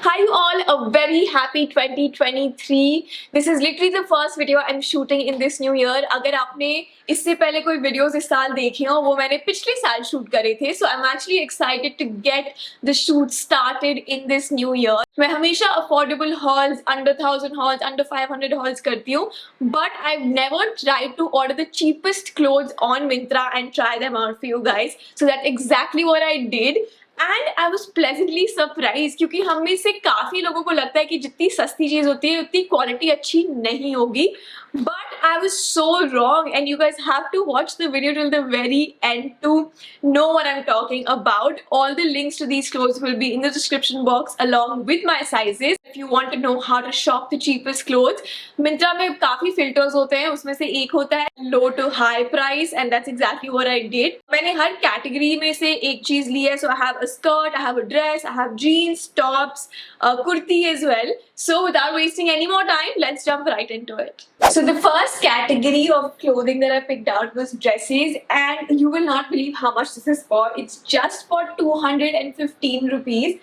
Hi you all, a very happy 2023. This is literally the first video I'm shooting in this new year. अगर आपने इससे पहले कोई videos इस साल देखी हो वो मैंने पिछले साल shoot करे थे. So I'm actually excited to get the shoot started in this new year. मैं हमेशा affordable hauls, under 1000 hauls, under 500 hauls करती हूँ. But I've never tried to order the cheapest clothes on Myntra and try them out for you guys. So that's exactly what I did. And I was pleasantly surprise क्योंकि हम में से काफी लोगों को लगता है कि जितनी सस्ती चीज होती है उतनी क्वालिटी अच्छी नहीं होगी. But I was so wrong, and you guys have to watch the video till the very end to know what I'm talking about. All the links to these clothes will be in the description box along with my sizes. If you want to know how to shop the cheapest clothes, Myntra में काफी filters होते हैं. उसमें से एक होता है low to high price, and that's exactly what I did. मैंने हर category में से एक चीज ली है. So I have a skirt, I have a dress, I have jeans, tops, kurti as well. So without wasting any more time, let's jump right into it. So the first category of clothing that I picked out was dresses, and you will not believe how much this is for. It's just for 215 rupees.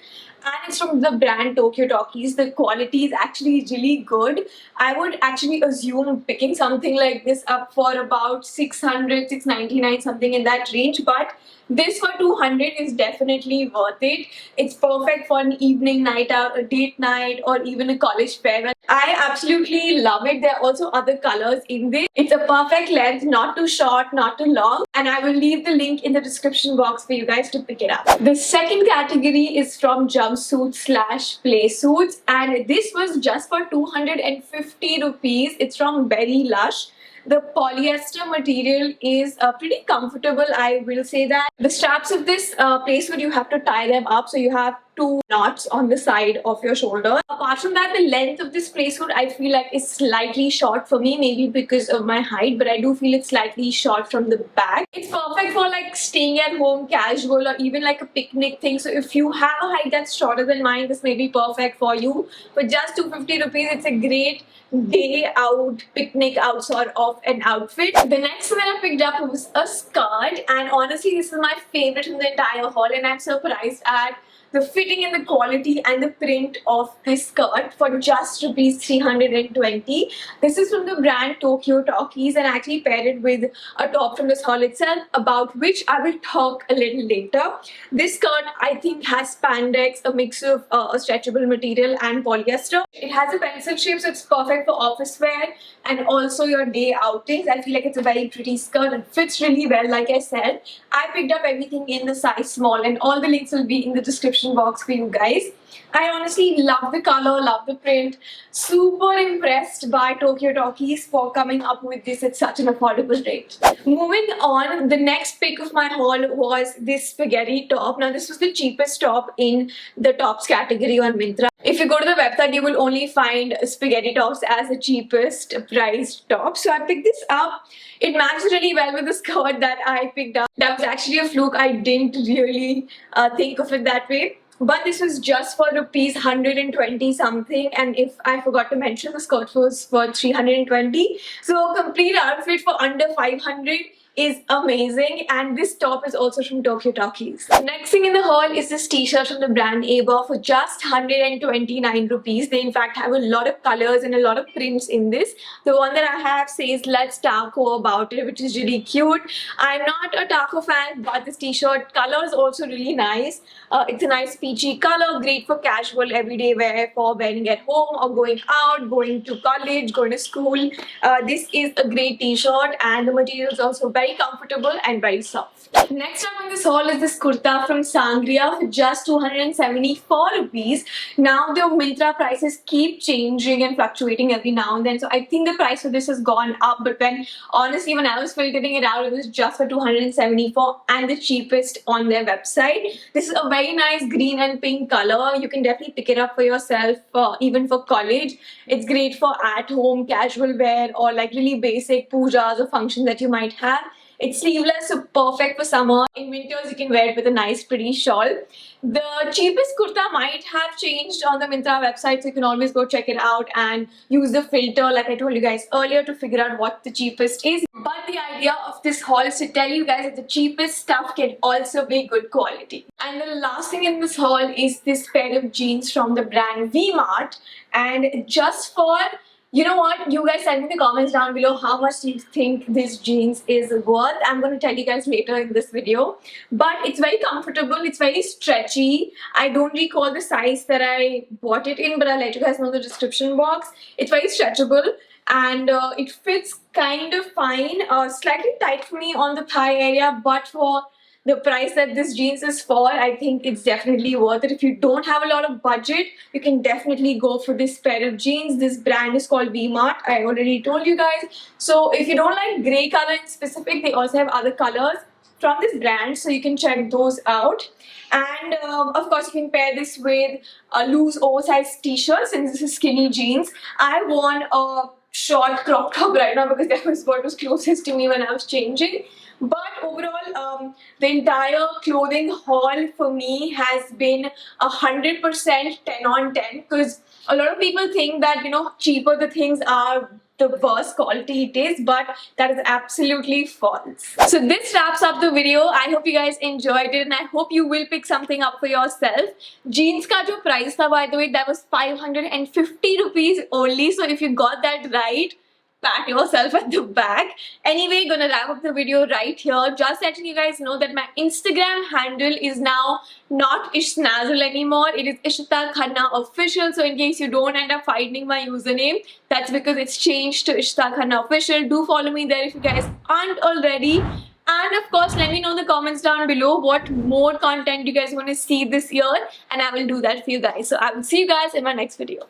And it's from the brand Tokyo Talkies. The quality is actually really good. I would actually assume picking something like this up for about 600, 699, something in that range. But this for 200 is definitely worth it. It's perfect for an evening night out, a date night, or even a college fair. I absolutely love it. There are also other colors in this. It's a perfect length, not too short, not too long. And I will leave the link in the description box for you guys to pick it up. The second category is from jumpsuits slash play suits. And this was just for 250 rupees. It's from Very Lush. The polyester material is pretty comfortable, I will say that. The straps of this placemat, you have to tie them up, so you have two knots on the side of your shoulder. Apart from that, the length of this placemat I feel like is slightly short for me, maybe because of my height, but I do feel it's slightly short from the back. It's perfect for like staying at home casual or even like a picnic thing. So if you have a height that's shorter than mine, this may be perfect for you. For just 250 rupees, it's a great day out, picnic out sort of an outfit. The next one I picked up was a skirt, and honestly this is my favorite in the entire haul, and I'm surprised at the fitting and the quality and the print of this skirt for just rupees 320. This is from the brand Tokyo Talkies, and I actually paired it with a top from this haul itself, about which I will talk a little later. This skirt I think has spandex, a mix of a stretchable material and polyester. It has a pencil shape, so it's perfect for office wear and also your day outings. I feel like it's a very pretty skirt. It fits really well, like I said. I picked up everything in the size small, and all the links will be in the description box for you guys. I honestly love the color, love the print. Super impressed by Tokyo Talkies for coming up with this at such an affordable rate. Moving on, the next pick of my haul was this spaghetti top. Now this was the cheapest top in the tops category on Myntra. If you go to the website, you will only find spaghetti tops as the cheapest priced top. So I picked this up. It matched really well with the skirt that I picked up. That was actually a fluke. I didn't really think of it that way. But this was just for rupees 120 something, and if I forgot to mention, the skirt was for 320. So a complete outfit for under 500 is amazing, and this top is also from Tokyo Talkies. Next thing in the haul is this t-shirt from the brand Aber for just 129 rupees. They in fact have a lot of colors and a lot of prints in this. The one that I have says "Let's Taco" about it, which is really cute. I'm not a taco fan, but this t-shirt color is also really nice. It's a nice peachy color, great for casual everyday wear, for wearing at home or going out, going to college, going to school. This is a great t-shirt, and the material is also very comfortable and very soft. Next up on this haul is this kurta from Sangria for just 274 rupees. Now the Myntra prices keep changing and fluctuating every now and then, so I think the price for this has gone up, but honestly when I was filtering it out, it was just for 274 and the cheapest on their website. This is a very nice green and pink color. You can definitely pick it up for yourself, even for college. It's great for at home casual wear or like really basic pujas or functions that you might have. It's sleeveless, so perfect for summer. In winters, you can wear it with a nice pretty shawl. The cheapest kurta might have changed on the Myntra website, so you can always go check it out and use the filter like I told you guys earlier to figure out what the cheapest is. But the idea of this haul is to tell you guys that the cheapest stuff can also be good quality. And the last thing in this haul is this pair of jeans from the brand V-Mart. And just for, you know what, you guys send me in the comments down below how much you think this jeans is worth. I'm going to tell you guys later in this video. But it's very comfortable, it's very stretchy. I don't recall the size that I bought it in, but I'll let you guys know in the description box. It's very stretchable and it fits kind of fine. Slightly tight for me on the thigh area, but for the price that this jeans is for, I think it's definitely worth it. If you don't have a lot of budget, you can definitely go for this pair of jeans. This brand is called V-Mart. I already told you guys. So if you don't like grey color in specific, they also have other colors from this brand, so you can check those out. And of course, you can pair this with a loose oversized t-shirt since this is skinny jeans. I worn a short crop top right now because that was what was closest to me when I was changing. But overall, the entire clothing haul for me has been 100% 10 on 10, because a lot of people think that, you know, cheaper the things are, the worse quality it is, but that is absolutely false. So this wraps up the video. I hope you guys enjoyed it and I hope you will pick something up for yourself. Jeans ka jo price tha, by the way, that was 550 rupees only. So if you got that right, pat yourself at the back. Anyway, gonna wrap up the video right here. Just letting you guys know that my Instagram handle is now not Ishnazzle anymore. It is Ishita Khanna official. So in case you don't end up finding my username, that's because it's changed to Ishita Khanna official. Do follow me there if you guys aren't already. And of course, let me know in the comments down below what more content you guys want to see this year, and I will do that for you guys. So I will see you guys in my next video.